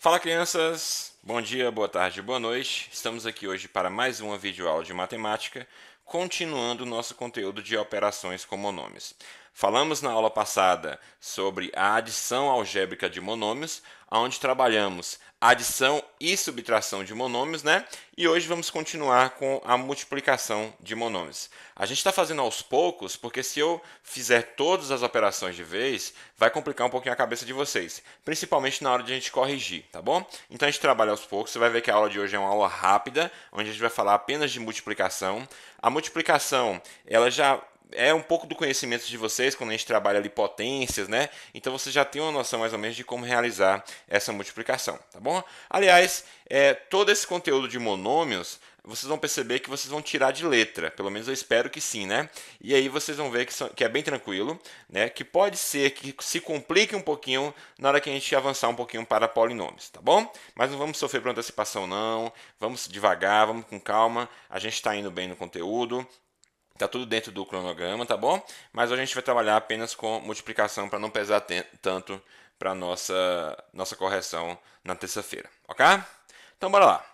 Fala, crianças! Bom dia, boa tarde, boa noite. Estamos aqui hoje para mais uma videoaula de matemática, continuando o nosso conteúdo de operações com monômios. Falamos na aula passada sobre a adição algébrica de monômios, onde trabalhamos adição e subtração de monômios, né? E hoje vamos continuar com a multiplicação de monômios. A gente está fazendo aos poucos, porque se eu fizer todas as operações de vez, vai complicar um pouquinho a cabeça de vocês, principalmente na hora de a gente corrigir, tá bom? Então a gente trabalha aos poucos, você vai ver que a aula de hoje é uma aula rápida, onde a gente vai falar apenas de multiplicação. A multiplicação, ela já é um pouco do conhecimento de vocês quando a gente trabalha ali potências, né? Então você já tem uma noção mais ou menos de como realizar essa multiplicação, tá bom? Aliás, todo esse conteúdo de monômios, vocês vão perceber que vocês vão tirar de letra, pelo menos eu espero que sim, né? E aí vocês vão ver que é bem tranquilo, né? Que pode ser que se complique um pouquinho na hora que a gente avançar um pouquinho para polinômios, tá bom? Mas não vamos sofrer por antecipação não, vamos devagar, vamos com calma, a gente está indo bem no conteúdo. Está tudo dentro do cronograma, tá bom? Mas hoje a gente vai trabalhar apenas com multiplicação para não pesar tanto para a nossa correção na terça-feira, ok? Então, bora lá.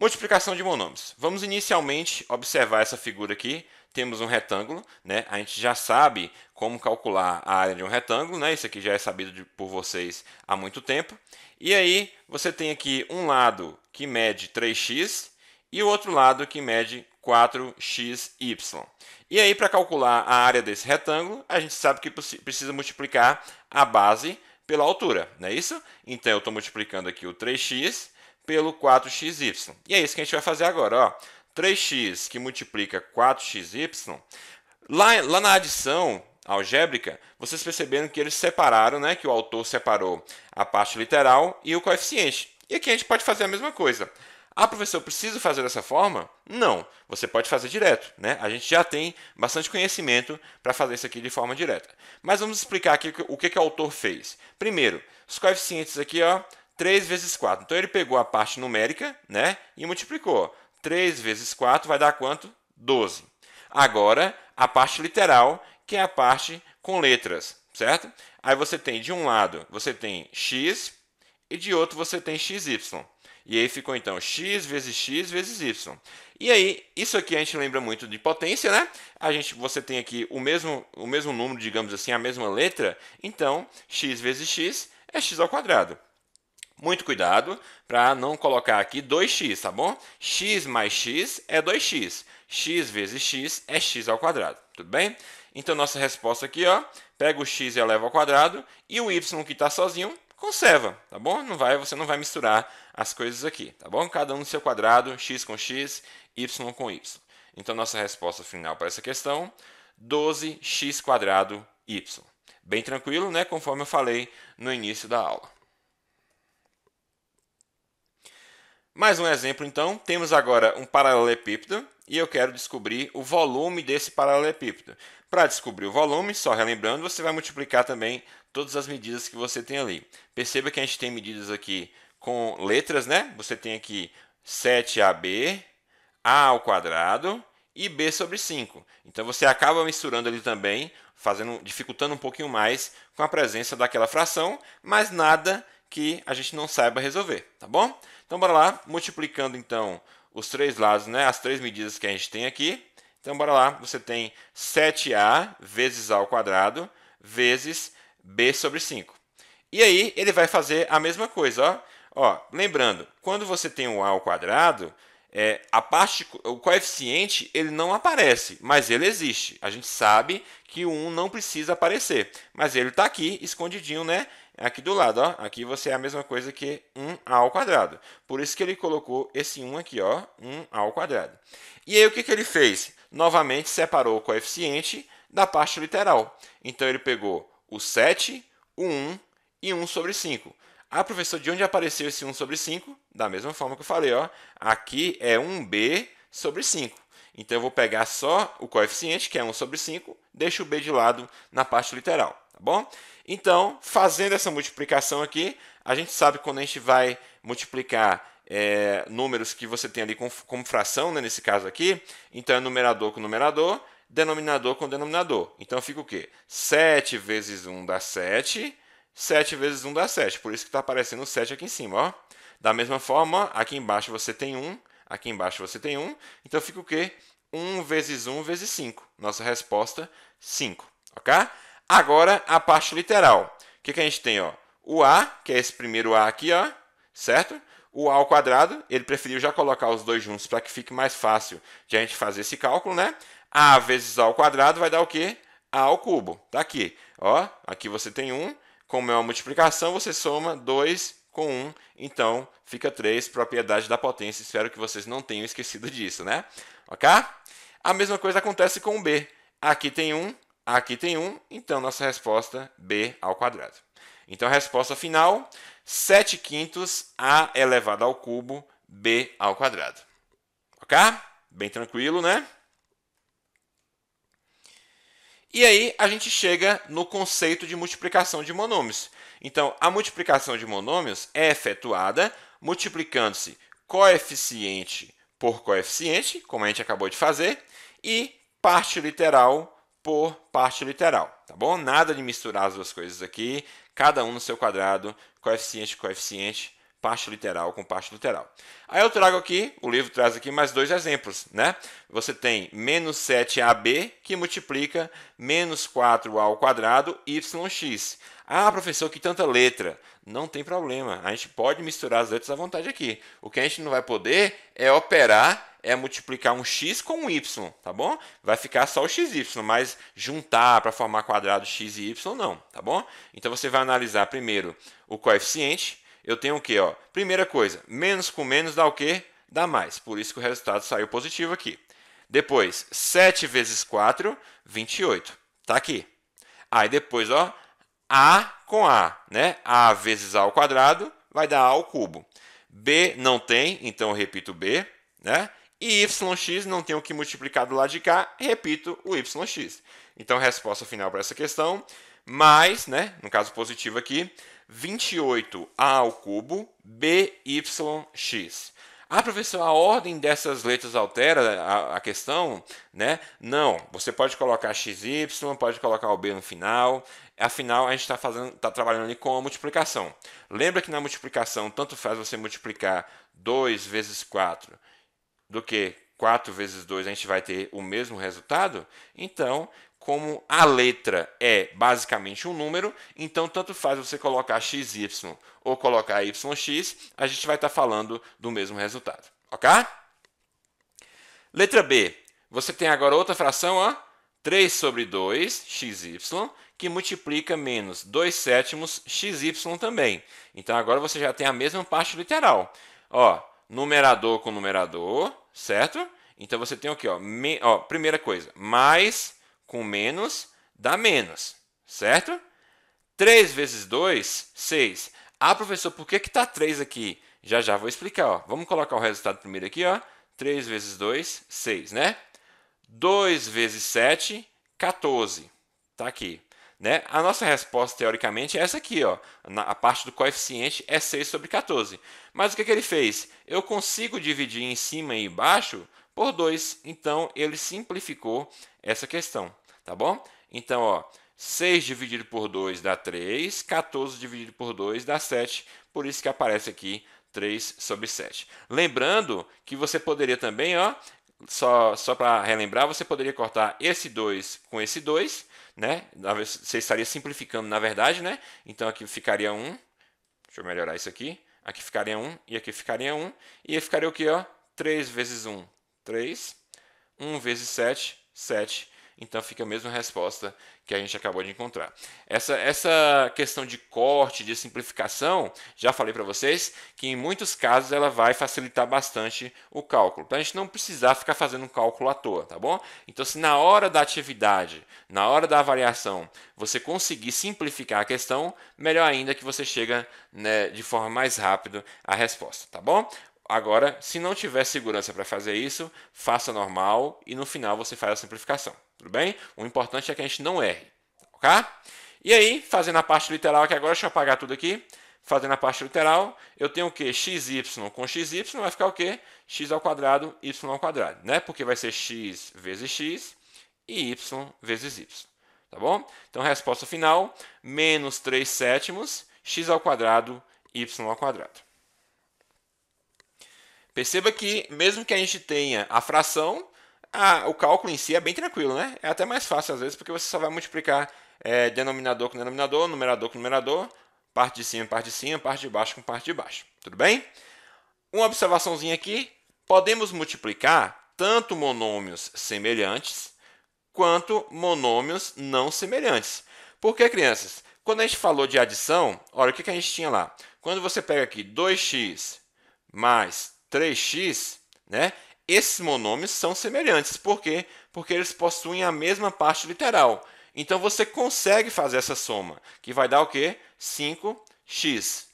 Multiplicação de monômios. Vamos inicialmente observar essa figura aqui. Temos um retângulo, né? A gente já sabe como calcular a área de um retângulo, né? Isso aqui já é sabido por vocês há muito tempo. E aí, você tem aqui um lado que mede 3x e o outro lado que mede 4xy. E aí, para calcular a área desse retângulo, a gente sabe que precisa multiplicar a base pela altura, não é isso? Então, eu estou multiplicando aqui o 3x pelo 4xy. E é isso que a gente vai fazer agora. Ó. 3x que multiplica 4xy, lá na adição algébrica, vocês perceberam que eles separaram, né, que o autor separou a parte literal e o coeficiente. E aqui a gente pode fazer a mesma coisa. Ah, professor, preciso fazer dessa forma? Não, você pode fazer direto, né? A gente já tem bastante conhecimento para fazer isso aqui de forma direta. Mas vamos explicar aqui o que o autor fez. Primeiro, os coeficientes aqui, ó, 3 vezes 4. Então ele pegou a parte numérica, né, e multiplicou. 3 vezes 4 vai dar quanto? 12. Agora, a parte literal, que é a parte com letras, certo? Aí você tem de um lado, você tem x e de outro você tem xy. E aí ficou então x vezes y. E aí, isso aqui a gente lembra muito de potência, né? Você tem aqui o mesmo número, digamos assim, a mesma letra. Então, x vezes x é x ao quadrado. Muito cuidado para não colocar aqui 2x, tá bom? X mais x é 2x. X vezes x é x ao quadrado, tudo bem? Então, nossa resposta aqui, ó, pega o x e eleva ao quadrado, e o y que está sozinho, conserva, tá bom? Você não vai misturar as coisas aqui, tá bom? Cada um no seu quadrado, x com x, y com y. Então, nossa resposta final para essa questão, 12x² y. Bem tranquilo, né? Conforme eu falei no início da aula. Mais um exemplo, então. Temos agora um paralelepípedo e eu quero descobrir o volume desse paralelepípedo. Para descobrir o volume, só relembrando, você vai multiplicar também todas as medidas que você tem ali. Perceba que a gente tem medidas aqui com letras, né? Você tem aqui 7ab, a ao quadrado e b sobre 5. Então você acaba misturando ali também, dificultando um pouquinho mais com a presença daquela fração, mas nada que a gente não saiba resolver, tá bom? Então bora lá, multiplicando então os três lados, né, as três medidas que a gente tem aqui. Então bora lá, você tem 7a vezes a ao quadrado vezes b sobre 5. E aí ele vai fazer a mesma coisa, ó. Lembrando, quando você tem um a ao quadrado, o coeficiente ele não aparece, mas ele existe. A gente sabe que o 1 não precisa aparecer, mas ele está aqui escondidinho, né? Aqui do lado, ó. Aqui você é a mesma coisa que 1a ao quadrado. Por isso que ele colocou esse 1 aqui, ó, 1a ao quadrado. E aí o que ele fez? Novamente separou o coeficiente da parte literal. Então ele pegou o 7, o 1 e 1 sobre 5. Ah, professor, de onde apareceu esse 1 sobre 5? Da mesma forma que eu falei, ó. Aqui é 1b sobre 5. Então, eu vou pegar só o coeficiente, que é 1 sobre 5, deixo o b de lado na parte literal, tá bom? Então, fazendo essa multiplicação aqui, a gente sabe que quando a gente vai multiplicar números que você tem ali como fração, né, nesse caso aqui, então é numerador com numerador, denominador com denominador. Então, fica o quê? 7 vezes 1 dá 7, 7 vezes 1 dá 7, por isso que está aparecendo 7 aqui em cima. Ó. Da mesma forma, ó, aqui embaixo você tem 1, aqui embaixo você tem 1, então fica o quê? 1 vezes 1 vezes 5. Nossa resposta, 5. Ok? Agora, a parte literal. O que a gente tem? Ó? O A, que é esse primeiro A aqui, ó, certo? O A ao quadrado, ele preferiu já colocar os dois juntos para que fique mais fácil de a gente fazer esse cálculo, né? A vezes A ao quadrado vai dar o quê? A ao cubo. Tá aqui. Ó, aqui você tem 1. Como é uma multiplicação, você soma 2 com 1. Então, fica 3, propriedade da potência. Espero que vocês não tenham esquecido disso, né? Ok? A mesma coisa acontece com o B. Aqui tem 1, aqui tem 1. Então, nossa resposta, B ao quadrado. Então, a resposta final, 7 quintos A elevado ao cubo, B ao quadrado. Ok? Bem tranquilo, né? E aí a gente chega no conceito de multiplicação de monômios. Então, a multiplicação de monômios é efetuada multiplicando-se coeficiente por coeficiente, como a gente acabou de fazer, e parte literal por parte literal, tá bom? Nada de misturar as duas coisas aqui, cada um no seu quadrado, coeficiente, coeficiente, parte literal com parte literal. Aí eu trago aqui, o livro traz aqui mais dois exemplos, né? Você tem menos 7ab que multiplica menos 4a ao quadrado yx. Ah, professor, que tanta letra. Não tem problema, a gente pode misturar as letras à vontade aqui. O que a gente não vai poder é operar, é multiplicar um x com um y, tá bom? Vai ficar só o xy, mas juntar para formar quadrado x e y não, tá bom? Então você vai analisar primeiro o coeficiente. Eu tenho o quê? Ó? Primeira coisa, menos com menos dá o quê? Dá mais. Por isso que o resultado saiu positivo aqui. Depois, 7 vezes 4, 28. Está aqui. Aí depois, ó, A com A. Né? A vezes A ao quadrado vai dar A ao cubo. B não tem, então eu repito B. Né? E yx não tem o que multiplicar do lado de cá, repito o yx. Então, a resposta final para essa questão, mais, né, no caso positivo aqui, 28a ao cubo byx. Ah, professor, a ordem dessas letras altera a questão, né? Não, você pode colocar xy, pode colocar o b no final. Afinal, a gente está trabalhando ali com a multiplicação. Lembra que na multiplicação, tanto faz você multiplicar 2 vezes 4 do que 4 vezes 2, a gente vai ter o mesmo resultado? Então, como a letra é basicamente um número, então tanto faz você colocar xy ou colocar yx, a gente vai estar falando do mesmo resultado. Ok? Letra B. Você tem agora outra fração, ó, 3 sobre 2, xy, que multiplica menos 2 sétimos xy também. Então agora você já tem a mesma parte literal. Ó, numerador com numerador, certo? Então você tem o quê? Ó, primeira coisa, mais com menos dá menos, certo? 3 vezes 2, 6. Ah, professor, por que está 3 aqui? Já vou explicar. Ó. Vamos colocar o resultado primeiro aqui. Ó. 3 vezes 2, 6. Né? 2 vezes 7, 14. Está aqui. Né? A nossa resposta, teoricamente, é essa aqui. Ó. A parte do coeficiente é 6 sobre 14. Mas o que ele fez? Eu consigo dividir em cima e embaixo por 2. Então, ele simplificou essa questão. Tá bom? Então, ó, 6 dividido por 2 dá 3, 14 dividido por 2 dá 7, por isso que aparece aqui 3 sobre 7. Lembrando que você poderia também, ó, só para relembrar, você poderia cortar esse 2 com esse 2, né? Você estaria simplificando na verdade, né? Então aqui ficaria 1, deixa eu melhorar isso aqui, aqui ficaria 1 e aqui ficaria 1, e aí ficaria o que? 3 vezes 1, 3, 1 vezes 7, 7. Então fica a mesma resposta que a gente acabou de encontrar. Essa questão de corte, de simplificação, já falei para vocês que em muitos casos ela vai facilitar bastante o cálculo. Para a gente não precisar ficar fazendo um cálculo à toa, tá bom? Então se na hora da atividade, na hora da avaliação, você conseguir simplificar a questão, melhor ainda que você chega, né, de forma mais rápida à resposta, tá bom? Agora, se não tiver segurança para fazer isso, faça normal e no final você faz a simplificação. Tudo bem? O importante é que a gente não erre. Ok? E aí, fazendo a parte literal aqui agora, deixa eu apagar tudo aqui. Fazendo a parte literal, eu tenho o quê? Xy com xy vai ficar o quê? X ao quadrado, y ao quadrado. Né? Porque vai ser x vezes x e y vezes y. tá bom? Então, resposta final, menos 3 sétimos, x ao quadrado, y ao quadrado. Perceba que, mesmo que a gente tenha a fração, o cálculo em si é bem tranquilo, né? É até mais fácil às vezes, porque você só vai multiplicar denominador com denominador, numerador com numerador, parte de cima, parte de cima, parte de baixo com parte de baixo. Tudo bem? Uma observaçãozinha aqui, podemos multiplicar tanto monômios semelhantes quanto monômios não semelhantes. Por que, crianças? Quando a gente falou de adição, olha o que a gente tinha lá. Quando você pega aqui 2x mais 3x, né, esses monômios são semelhantes. Por quê? Porque eles possuem a mesma parte literal. Então você consegue fazer essa soma, que vai dar o quê? 5x.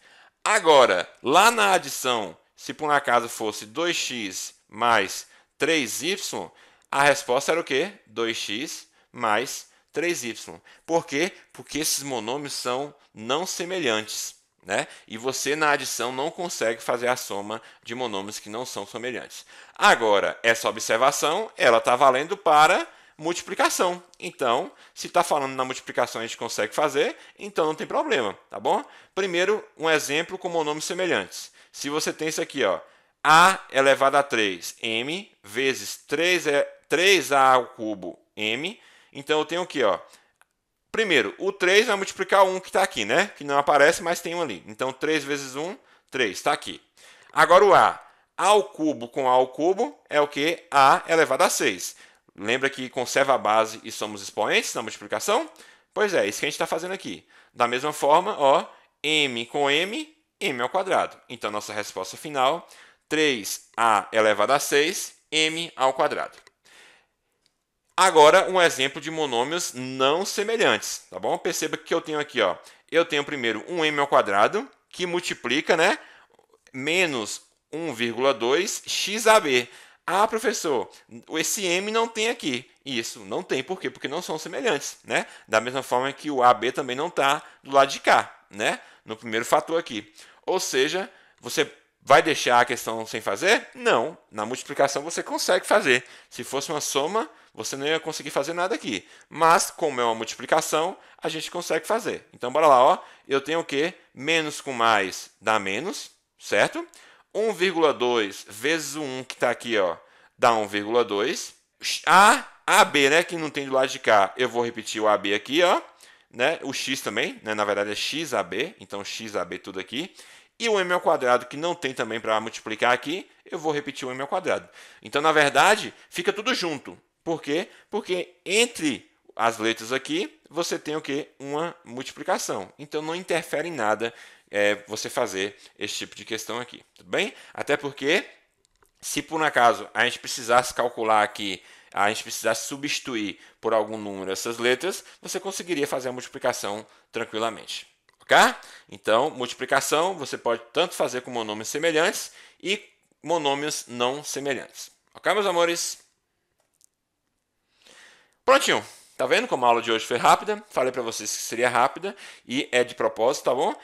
Agora, lá na adição, se por um acaso fosse 2x mais 3y, a resposta era o quê? 2x mais 3y. Por quê? Porque esses monômios são não semelhantes, né? E você, na adição, não consegue fazer a soma de monômios que não são semelhantes. Agora, essa observação ela está valendo para multiplicação. Então, se está falando na multiplicação a gente consegue fazer, então não tem problema, tá bom? Primeiro, um exemplo com monômios semelhantes. Se você tem isso aqui, ó, a elevado a 3, m, vezes 3a ao cubo, m. Então, eu tenho aqui, ó, primeiro, o 3 vai multiplicar o 1 que está aqui, né? Que não aparece, mas tem um ali. Então, 3 vezes 1, 3, está aqui. Agora, o a ao cubo com a ao cubo é o que? A elevado a 6. Lembra que conserva a base e somos expoentes na multiplicação? Pois é, isso que a gente está fazendo aqui. Da mesma forma, ó, m com m, m ao quadrado. Então, nossa resposta final, 3a elevado a 6, m ao quadrado. Agora, um exemplo de monômios não semelhantes, tá bom? Perceba que eu tenho aqui, ó, eu tenho primeiro um m ao quadrado, que multiplica, né, menos 1,2 xab. Ah, professor, esse m não tem aqui. Isso, não tem. Por quê? Porque não são semelhantes, né? Da mesma forma que o ab também não está do lado de cá, né? No primeiro fator aqui. Ou seja, você vai deixar a questão sem fazer? Não. Na multiplicação você consegue fazer. Se fosse uma soma, você não ia conseguir fazer nada aqui. Mas, como é uma multiplicação, a gente consegue fazer. Então, bora lá, ó. Eu tenho o quê? Menos com mais dá menos, certo? 1,2 vezes o 1 que está aqui, ó, dá 1,2. AB, né, que não tem do lado de cá, eu vou repetir o AB aqui, ó, né? O x também, né, na verdade é xab, então xab tudo aqui. E o m ao quadrado, que não tem também para multiplicar aqui, eu vou repetir o m ao quadrado. Então, na verdade, fica tudo junto. Por quê? Porque entre as letras aqui, você tem o quê? Uma multiplicação. Então, não interfere em nada você fazer esse tipo de questão aqui. Tudo bem? Até porque, se por um acaso a gente precisasse calcular aqui, a gente precisasse substituir por algum número essas letras, você conseguiria fazer a multiplicação tranquilamente. Ok? Então, multiplicação você pode tanto fazer com monômios semelhantes e monômios não semelhantes. Ok, meus amores? Prontinho. Tá vendo como a aula de hoje foi rápida? Falei para vocês que seria rápida e é de propósito, tá bom?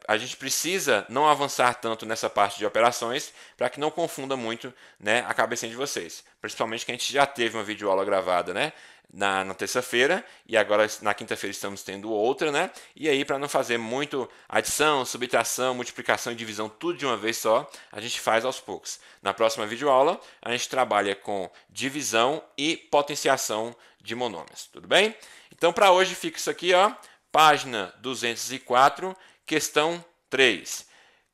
A gente precisa não avançar tanto nessa parte de operações para que não confunda muito, né, a cabecinha de vocês. Principalmente que a gente já teve uma videoaula gravada, né, na terça-feira e agora na quinta-feira estamos tendo outra, né? E aí, para não fazer muito adição, subtração, multiplicação e divisão tudo de uma vez só, a gente faz aos poucos. Na próxima videoaula, a gente trabalha com divisão e potenciação de monômios, tudo bem? Então, para hoje fica isso aqui, ó, página 204, questão 3.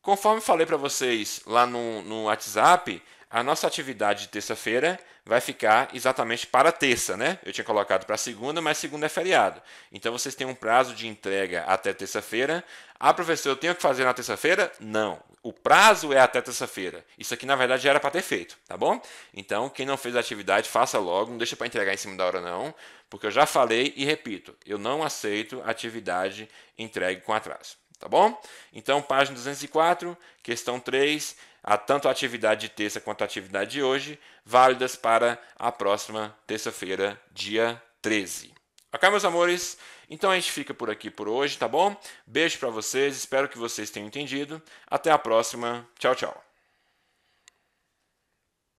Conforme falei para vocês lá no WhatsApp, a nossa atividade de terça-feira vai ficar exatamente para terça, né? Eu tinha colocado para segunda, mas segunda é feriado. Então, vocês têm um prazo de entrega até terça-feira. Ah, professor, eu tenho que fazer na terça-feira? Não. O prazo é até terça-feira. Isso aqui, na verdade, já era para ter feito, tá bom? Então, quem não fez a atividade, faça logo. Não deixa para entregar em cima da hora, não. Porque eu já falei e repito, eu não aceito atividade entregue com atraso. Tá bom? Então, página 204, questão 3, tanto a atividade de terça quanto a atividade de hoje, válidas para a próxima terça-feira, dia 13. Ok, meus amores? Então, a gente fica por aqui por hoje, tá bom? Beijo para vocês, espero que vocês tenham entendido. Até a próxima. Tchau, tchau.